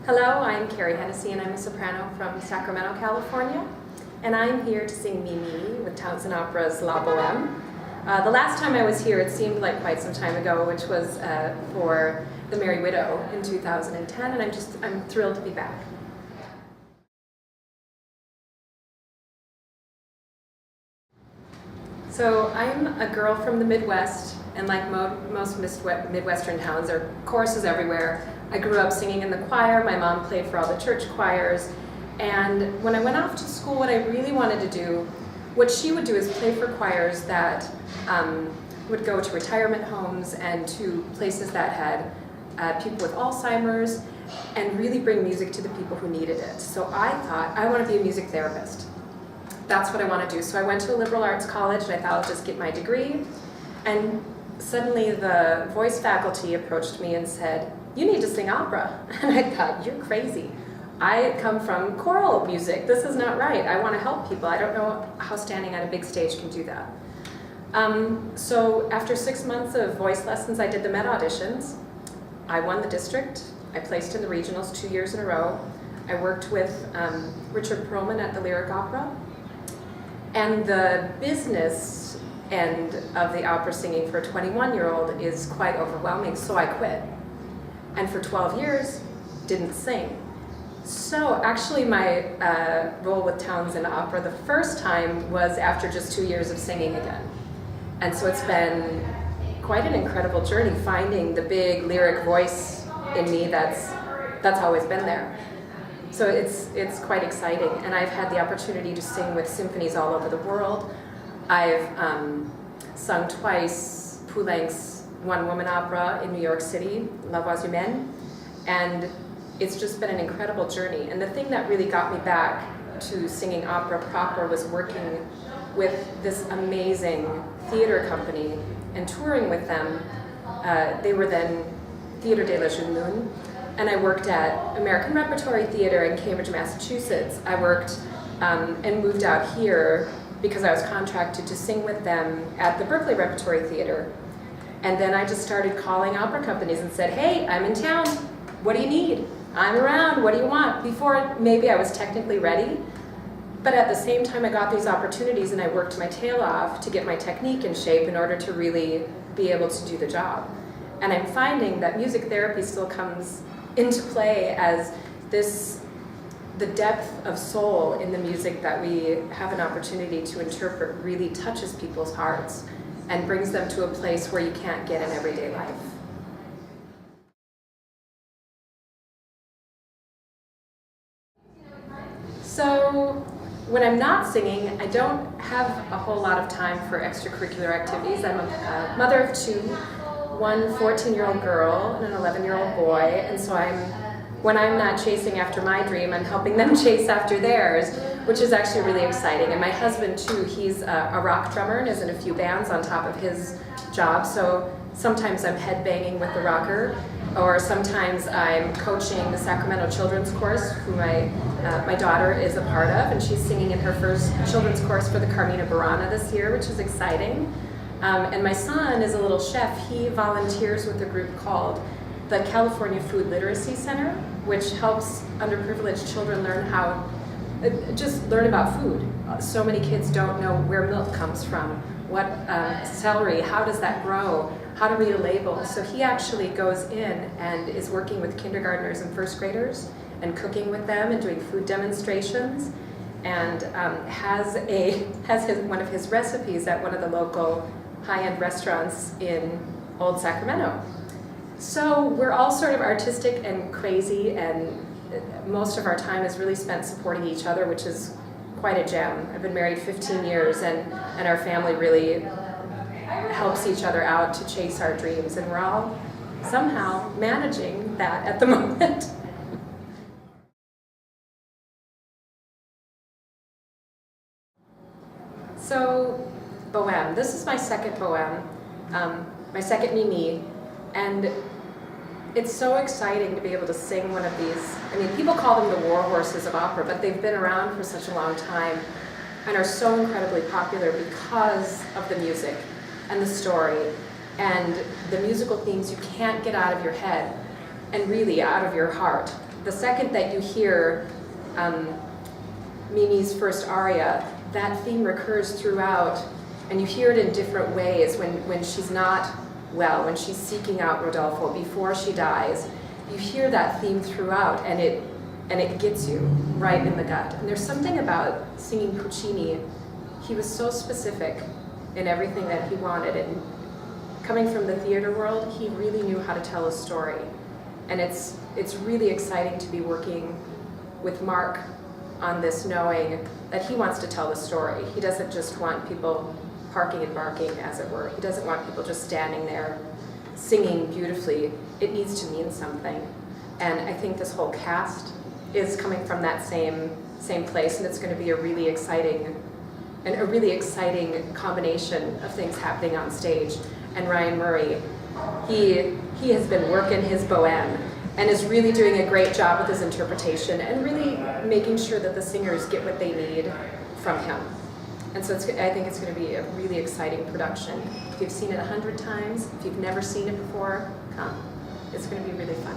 Hello, I'm Carrie Hennessey and I'm a soprano from Sacramento, California. And I'm here to sing Mimi with Townsend Opera's La Boheme. The last time I was here, it seemed like quite some time ago, which was for The Merry Widow in 2010, and I'm thrilled to be back. So I'm a girl from the Midwest, and like most Midwestern towns, there are choruses everywhere. I grew up singing in the choir. My mom played for all the church choirs. And when I went off to school, what I really wanted to do, what she would do is play for choirs that would go to retirement homes and to places that had people with Alzheimer's and really bring music to the people who needed it. So I thought, I want to be a music therapist. That's what I want to do. So I went to a liberal arts college and I thought I'll just get my degree. And suddenly the voice faculty approached me and said, "You need to sing opera." And I thought, you're crazy. I come from choral music. This is not right. I want to help people. I don't know how standing on a big stage can do that. So after 6 months of voice lessons, I did the Met auditions. I won the district. I placed in the regionals 2 years in a row. I worked with Richard Perlman at the Lyric Opera. And the business end of the opera singing for a 21-year-old is quite overwhelming, so I quit. And for 12 years, didn't sing. So actually my role with Townsend Opera the first time was after just 2 years of singing again. And so it's been quite an incredible journey finding the big lyric voice in me that's always been there. So it's quite exciting, and I've had the opportunity to sing with symphonies all over the world. I've sung twice Poulenc's one-woman opera in New York City, La Voix Humaine, and it's just been an incredible journey. And the thing that really got me back to singing opera proper was working with this amazing theater company and touring with them. They were then Theatre de la Jeune Lune. And I worked at American Repertory Theater in Cambridge, Massachusetts. I worked and moved out here because I was contracted to sing with them at the Berkeley Repertory Theater. And then I just started calling opera companies and said, "Hey, I'm in town. What do you need? I'm around. What do you want?" Before maybe I was technically ready. But at the same time, I got these opportunities and I worked my tail off to get my technique in shape in order to really be able to do the job. And I'm finding that music therapy still comes into play as the depth of soul in the music that we have an opportunity to interpret really touches people's hearts and brings them to a place where you can't get in everyday life. So when I'm not singing, I don't have a whole lot of time for extracurricular activities. I'm a mother of two, one 14-year-old girl and an 11-year-old boy, and so when I'm not chasing after my dream, I'm helping them chase after theirs, which is actually really exciting. And my husband too, he's a rock drummer and is in a few bands on top of his job, so sometimes I'm headbanging with the rocker, or sometimes I'm coaching the Sacramento children's chorus, who my daughter is a part of, and she's singing in her first children's chorus for the Carmina Burana this year, which is exciting. And my son is a little chef. He volunteers with a group called the California Food Literacy Center, which helps underprivileged children learn learn about food. So many kids don't know where milk comes from, what celery, how does that grow, how to read a label. So he actually goes in and is working with kindergartners and first graders and cooking with them and doing food demonstrations, and has one of his recipes at one of the local high-end restaurants in Old Sacramento. So we're all sort of artistic and crazy, and most of our time is really spent supporting each other, which is quite a gem. I've been married 15 years, and our family really helps each other out to chase our dreams, and we're all somehow managing that at the moment. So, Boheme. This is my second Boheme, my second Mimi, and it's so exciting to be able to sing one of these. I mean, people call them the war horses of opera, but they've been around for such a long time and are so incredibly popular because of the music and the story and the musical themes you can't get out of your head and really out of your heart. the second that you hear Mimi's first aria, that theme recurs throughout, and you hear it in different ways when she's not well, when she's seeking out Rodolfo before she dies. You hear that theme throughout, and it gets you right in the gut. And there's something about singing Puccini. He was so specific in everything that he wanted, and coming from the theater world, he really knew how to tell a story. And it's really exciting to be working with Mark on this, knowing that he wants to tell the story. He doesn't just want people parking and barking, as it were. He doesn't want people just standing there singing beautifully. It needs to mean something. And I think this whole cast is coming from that same place, and it's going to be a really exciting combination of things happening on stage. And Ryan Murray, he has been working his boheme and is really doing a great job with his interpretation and really making sure that the singers get what they need from him. And so I think it's going to be a really exciting production. If you've seen it 100 times, if you've never seen it before, come. It's going to be really fun.